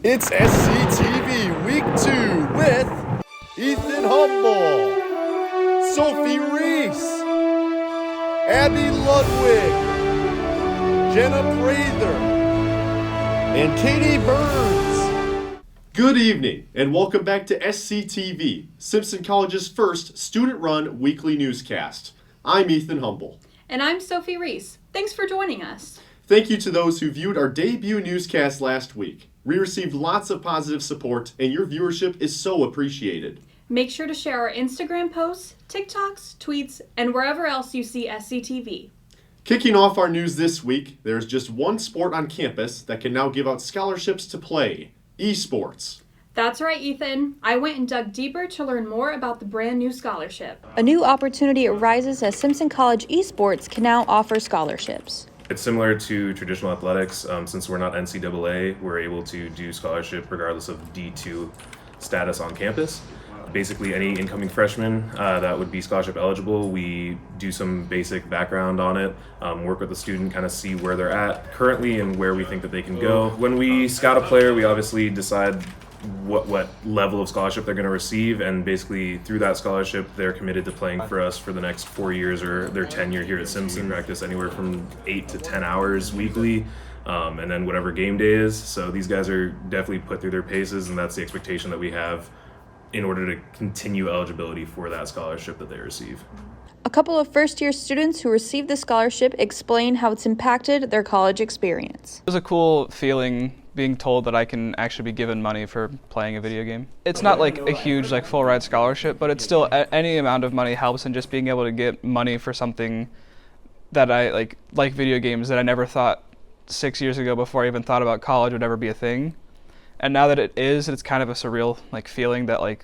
It's Sctv Week 2 with Ethan Humble, Sophie Reese, Abby Ludwig, Jenna Prather, and Katie Burns. Good evening, and welcome back to Sctv, Simpson College's first student-run weekly newscast. I'm Ethan Humble. And I'm Sophie Reese. Thanks for joining us. Thank you to those who viewed our debut newscast last week. We received lots of positive support, and your viewership is so appreciated. Make sure to share our Instagram posts, TikToks, tweets, and wherever else you see Sctv. Kicking off our news this week, there's just one sport on campus that can now give out scholarships to play: Esports. That's right, Ethan. I went and dug deeper to learn more about the brand new scholarship. A new opportunity arises as Simpson College Esports can now offer scholarships. It's similar to traditional athletics. Since we're not NCAA, we're able to do scholarship regardless of D2 status on campus. Basically, any incoming freshman that would be scholarship eligible, we do some basic background on it, work with the student, kind of see where they're at currently and where we think that they can go. When we scout a player, we obviously decide what level of scholarship they're going to receive, and basically through that scholarship they're committed to playing for us for the next 4 years or their tenure here at Simpson. Practice anywhere from 8 to 10 hours weekly, and then whatever game day is. So these guys are definitely put through their paces, and that's the expectation that we have in order to continue eligibility for that scholarship that they receive. A couple of first-year students who received the scholarship explain how it's impacted their college experience. It was a cool feeling being told that I can actually be given money for playing a video game. It's not like a huge full ride scholarship, but it's still any amount of money helps, and just being able to get money for something that I like video games that I never thought 6 years ago before I even thought about college would ever be a thing. And now that it is, it's kind of a surreal feeling that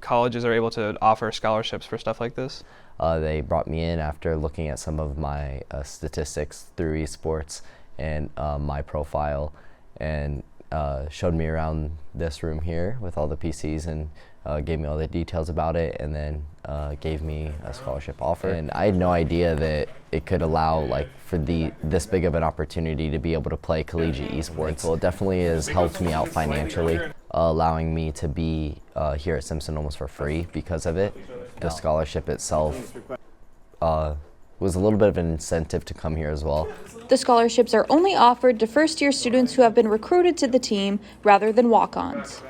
colleges are able to offer scholarships for stuff like this. They brought me in after looking at some of my statistics through Esports and my profile, and showed me around this room here with all the PCs, and gave me all the details about it, and then gave me a scholarship offer. And I had no idea that it could allow for this big of an opportunity to be able to play collegiate esports. Well, it definitely has helped me out financially, allowing me to be here at Simpson almost for free because of it. The scholarship itself was a little bit of an incentive to come here as well. The scholarships are only offered to first-year students who have been recruited to the team rather than walk-ons.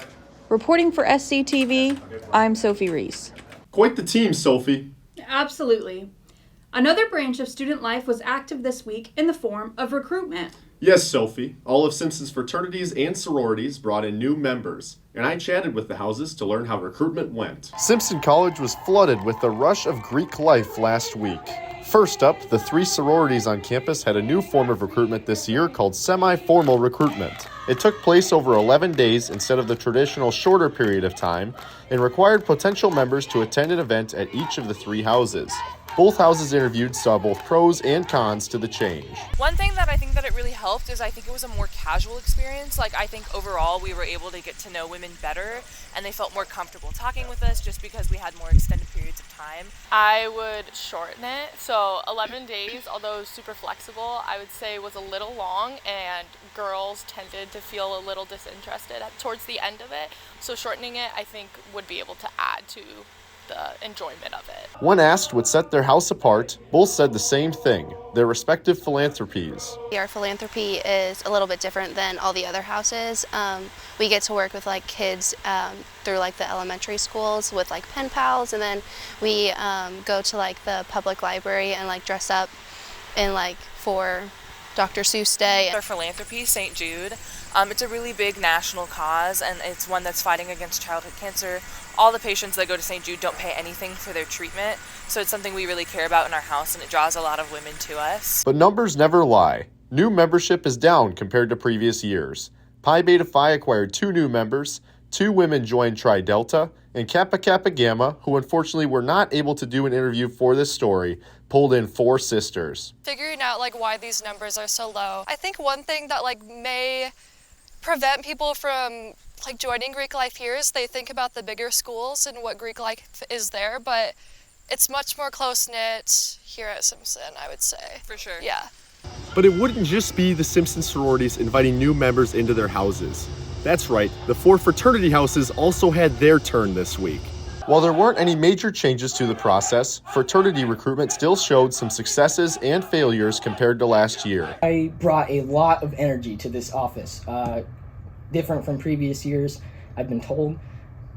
Reporting for Sctv, I'm Sophie Reese. Quite the team, Sophie. Absolutely. Another branch of student life was active this week in the form of recruitment. Yes, Sophie. All of Simpson's fraternities and sororities brought in new members, and I chatted with the houses to learn how recruitment went. Simpson College was flooded with the rush of Greek life last week. First up, the 3 sororities on campus had a new form of recruitment this year called semi-formal recruitment. It took place over 11 days instead of the traditional shorter period of time, and required potential members to attend an event at each of the 3 houses. Both houses interviewed saw both pros and cons to the change. One thing that I think that it really helped is I think it was a more casual experience. I think overall we were able to get to know women better, and they felt more comfortable talking with us just because we had more extended periods of time. I would shorten it. So 11 days, although super flexible, I would say was a little long, and girls tended to feel a little disinterested towards the end of it. So shortening it, I think, would be able to add to the enjoyment of it. When asked what set their house apart, both said the same thing: their respective philanthropies. Our philanthropy is a little bit different than all the other houses. We get to work with kids through the elementary schools with pen pals, and then we go to the public library and dress up in for Dr. Seuss Day. Our philanthropy, St. Jude, it's a really big national cause, and it's one that's fighting against childhood cancer. All the patients that go to St. Jude don't pay anything for their treatment, so it's something we really care about in our house, and it draws a lot of women to us. But numbers never lie. New membership is down compared to previous years. Pi Beta Phi acquired 2 new members, 2 women joined Tri Delta, and Kappa Kappa Gamma, who unfortunately were not able to do an interview for this story, pulled in 4 sisters. Figuring out why these numbers are so low. I think one thing that may prevent people from joining Greek life here is they think about the bigger schools and what Greek life is there, but it's much more close-knit here at Simpson, I would say. For sure. Yeah. But it wouldn't just be the Simpson sororities inviting new members into their houses. That's right, the 4 fraternity houses also had their turn this week. While there weren't any major changes to the process, fraternity recruitment still showed some successes and failures compared to last year. I brought a lot of energy to this office, different from previous years, I've been told.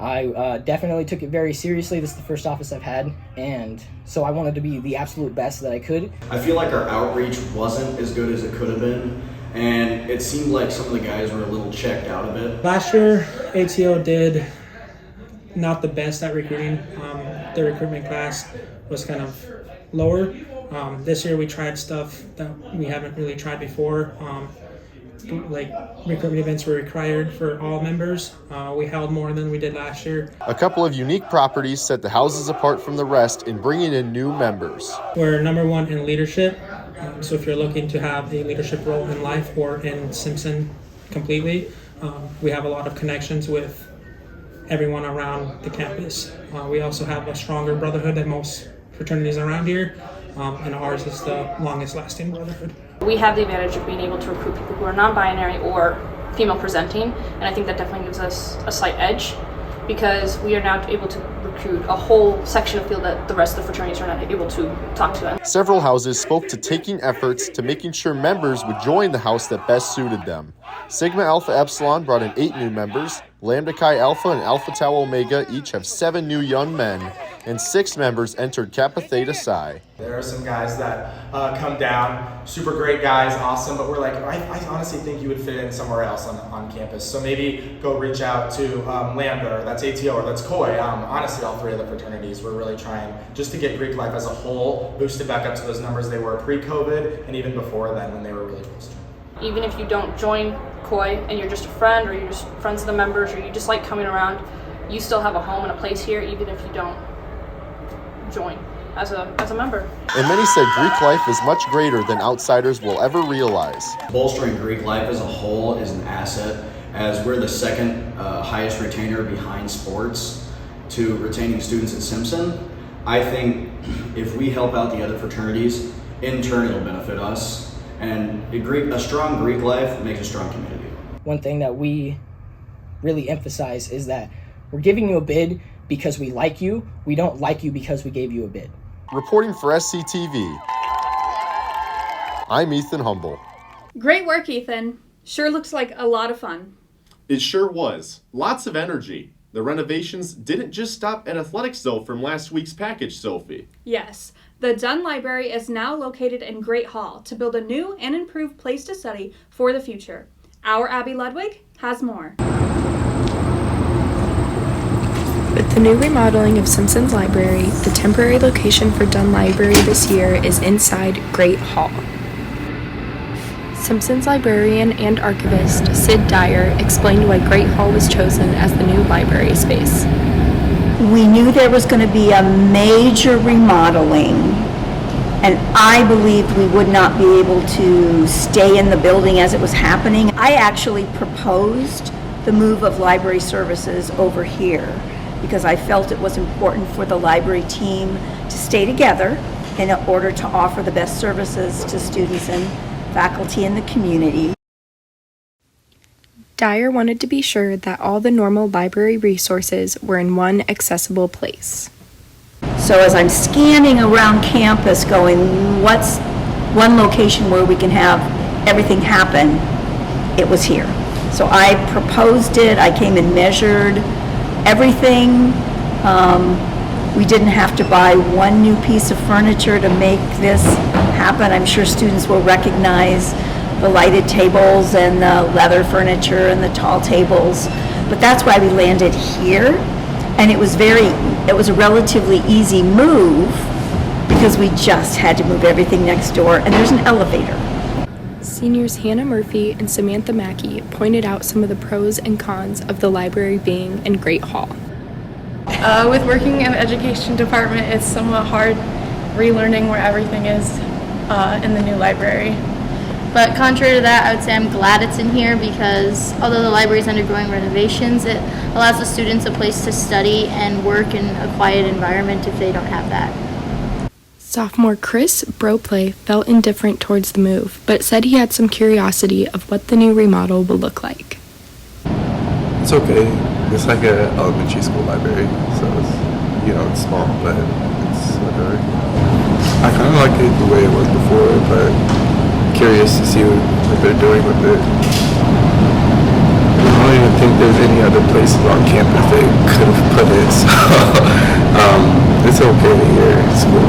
I definitely took it very seriously. This is the first office I've had, and so I wanted to be the absolute best that I could. I feel like our outreach wasn't as good as it could have been, and it seemed like some of the guys were a little checked out of it. Last year, ATO did not the best at recruiting. The recruitment class was kind of lower. This year we tried stuff that we haven't really tried before. Like recruitment events were required for all members. We held more than we did last year. A couple of unique properties set the houses apart from the rest in bringing in new members. We're number 1 in leadership. So if you're looking to have a leadership role in life or in Simpson completely, we have a lot of connections with everyone around the campus. We also have a stronger brotherhood than most fraternities around here, and ours is the longest lasting brotherhood. We have the advantage of being able to recruit people who are non-binary or female presenting, and I think that definitely gives us a slight edge because we are now able to recruit a whole section of field that the rest of the fraternities are not able to talk to. Several houses spoke to taking efforts to making sure members would join the house that best suited them. Sigma Alpha Epsilon brought in 8 new members. Lambda Chi Alpha and Alpha Tau Omega each have 7 new young men, and 6 members entered Kappa Theta Psi. There are some guys that come down, super great guys, awesome, but we're like, I honestly think you would fit in somewhere else on campus. So maybe go reach out to Lambda, or that's ATO, or that's Koi. Honestly, all 3 of the fraternities, we're really trying just to get Greek life as a whole boosted back up to those numbers they were pre-COVID and even before then when they were really close to. Even if you don't join Koi and you're just a friend or you're just friends of the members or you just like coming around, you still have a home and a place here even if you don't join as a member. And many said Greek life is much greater than outsiders will ever realize. Bolstering Greek life as a whole is an asset, as we're the second highest retainer behind sports to retaining students at Simpson. I think if we help out the other fraternities, in turn it'll benefit us. And a strong Greek life makes a strong community. One thing that we really emphasize is that we're giving you a bid because we like you. We don't like you because we gave you a bid. Reporting for Sctv, I'm Ethan Humble. Great work, Ethan. Sure looks like a lot of fun. It sure was. Lots of energy. The renovations didn't just stop at athletics though from last week's package, Sophie. Yes. The Dunn Library is now located in Great Hall to build a new and improved place to study for the future. Our Abby Ludwig has more. With the new remodeling of Simpson's Library, the temporary location for Dunn Library this year is inside Great Hall. Simpson's librarian and archivist, Sid Dyer, explained why Great Hall was chosen as the new library space. We knew there was going to be a major remodeling, and I believed we would not be able to stay in the building as it was happening. I actually proposed the move of library services over here because I felt it was important for the library team to stay together in order to offer the best services to students and faculty in the community. Dyer wanted to be sure that all the normal library resources were in one accessible place. So as I'm scanning around campus going, what's one location where we can have everything happen, it was here. So I proposed it, I came and measured everything. We didn't have to buy one new piece of furniture to make this happen. I'm sure students will recognize the lighted tables and the leather furniture and the tall tables, but that's why we landed here. And it was a relatively easy move because we just had to move everything next door, and there's an elevator. Seniors Hannah Murphy and Samantha Mackey pointed out some of the pros and cons of the library being in Great Hall. With working in the education department, it's somewhat hard relearning where everything is in the new library. But contrary to that, I would say I'm glad it's in here because although the library is undergoing renovations, it allows the students a place to study and work in a quiet environment if they don't have that. Sophomore Chris Broplay felt indifferent towards the move, but said he had some curiosity of what the new remodel will look like. It's okay. It's like a elementary school library, so it's, it's small, but it's whatever. I kind of like it the way it was before, but curious to see what they're doing with it. I don't even think there's any other places on campus they could have put it, so it's okay here. It's cool.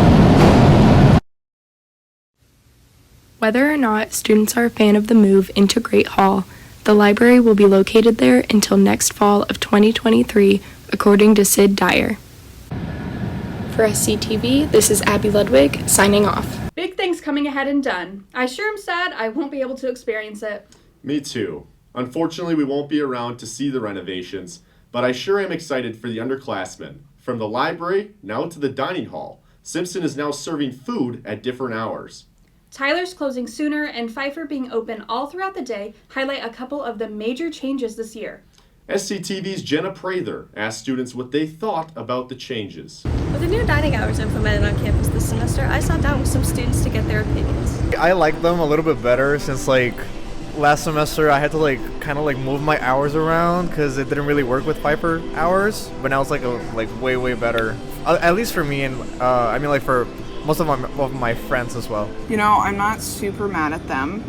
Whether or not students are a fan of the move into Great Hall, the library will be located there until next fall of 2023, according to Sid Dyer. For SCTV, this is Abby Ludwig, signing off. Big things coming ahead in Dunn. I sure am sad I won't be able to experience it. Me too. Unfortunately, we won't be around to see the renovations, but I sure am excited for the underclassmen. From the library, now to the dining hall, Simpson is now serving food at different hours. Tyler's closing sooner and Pfeiffer being open all throughout the day highlight a couple of the major changes this year. SCTV's Jenna Prather asked students what they thought about the changes. With the new dining hours implemented on campus this semester, I sat down with some students to get their opinions. I like them a little bit better since last semester I had to kind of move my hours around because it didn't really work with Pfeiffer hours, but now it's way better. At least for me and for most of my friends as well. I'm not super mad at them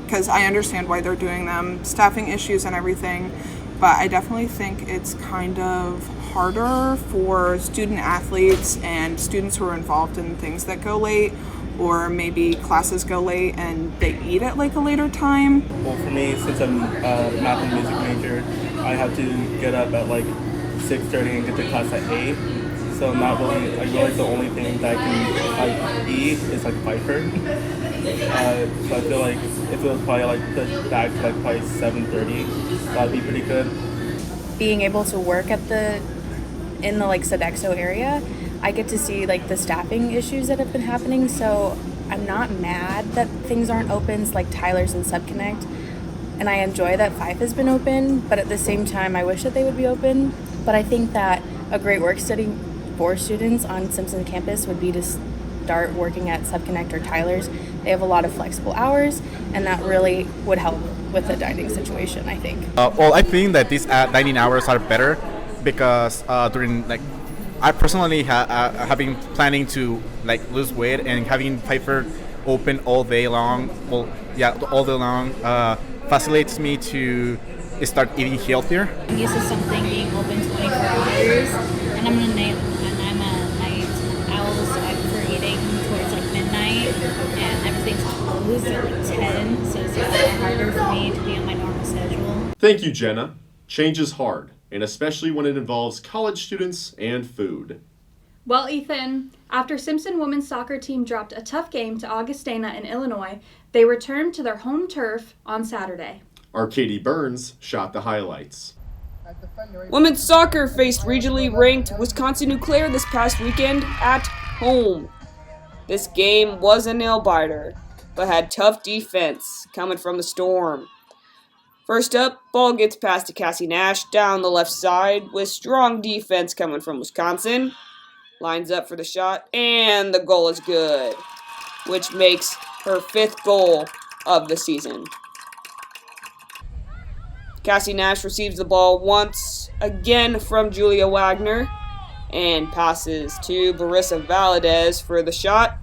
because I understand why they're doing them, staffing issues and everything, but I definitely think it's kind of harder for student athletes and students who are involved in things that go late, or maybe classes go late and they eat at a later time. Well, for me, since I'm a math and music major, I have to get up at 6:30 and get to class at 8. So not really, I realize the only thing that I can eat is Pfeiffer. So I feel like if it was probably pushed back to probably 7:30, that'd be pretty good. Being able to work in the Sodexo area, I get to see the staffing issues that have been happening. So I'm not mad that things aren't open like Tyler's and Subconnect, and I enjoy that Fife has been open. But at the same time, I wish that they would be open. But I think that a great work study for students on Simpson campus would be to start working at Subconnect or Tyler's. They have a lot of flexible hours, and that really would help with the dining situation, I think. I think that these dining hours are better because during I personally have been planning to lose weight, and having Pfeiffer open all day long, facilitates me to start eating healthier. I'm used to something being open 24 hours, and I'm a night owl, so I prefer eating towards midnight, and everything's closed at 10, so it's harder for me to be on my normal schedule. Thank you, Jenna. Change is hard, and especially when it involves college students and food. Well, Ethan, after Simpson women's soccer team dropped a tough game to Augustana in Illinois, they returned to their home turf on Saturday. Our Katie Burns shot the highlights. Women's soccer faced regionally ranked Wisconsin Eau Claire this past weekend at home. This game was a nail-biter, but had tough defense coming from the Storm. First up, ball gets passed to Cassie Nash down the left side with strong defense coming from Wisconsin. Lines up for the shot, and the goal is good, which makes her 5th goal of the season. Cassie Nash receives the ball once again from Julia Wagner and passes to Barissa Valadez for the shot,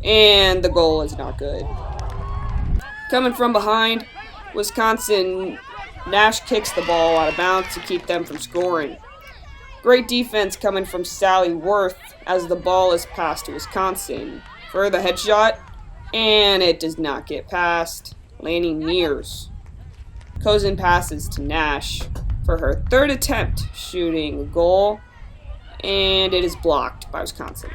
and the goal is not good. Coming from behind, Wisconsin, Nash kicks the ball out of bounds to keep them from scoring. Great defense coming from Sally Worth as the ball is passed to Wisconsin for the headshot, and it does not get past Lanny Mears. Cozen passes to Nash for her 3rd attempt shooting a goal, and it is blocked by Wisconsin.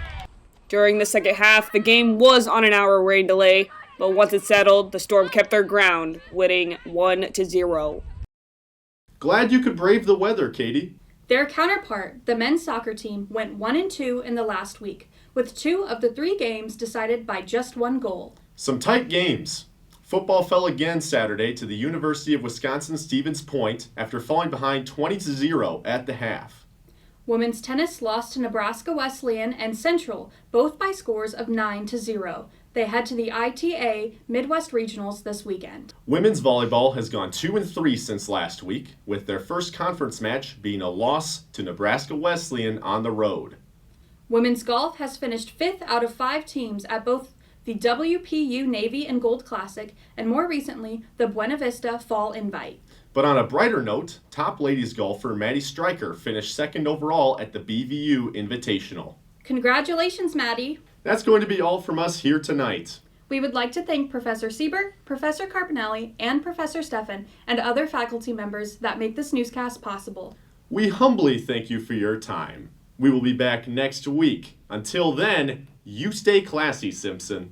During the second half, the game was on an hour rain delay, but once it settled, the Storm kept their ground, winning 1-0. Glad you could brave the weather, Katie. Their counterpart, the men's soccer team, went 1-2 in the last week, with 2 of the 3 games decided by just 1 goal. Some tight games. Football fell again Saturday to the University of Wisconsin-Stevens Point after falling behind 20-0 at the half. Women's tennis lost to Nebraska Wesleyan and Central, both by scores of 9-0. They head to the ITA Midwest Regionals this weekend. Women's volleyball has gone 2-3 since last week, with their first conference match being a loss to Nebraska Wesleyan on the road. Women's golf has finished 5th out of 5 teams at both the WPU Navy and Gold Classic and more recently the Buena Vista Fall Invite. But on a brighter note, top ladies golfer Maddie Stryker finished 2nd overall at the BVU Invitational. Congratulations, Maddie! That's going to be all from us here tonight. We would like to thank Professor Siebert, Professor Carpinelli, and Professor Steffen, and other faculty members that make this newscast possible. We humbly thank you for your time. We will be back next week. Until then, you stay classy, Simpson.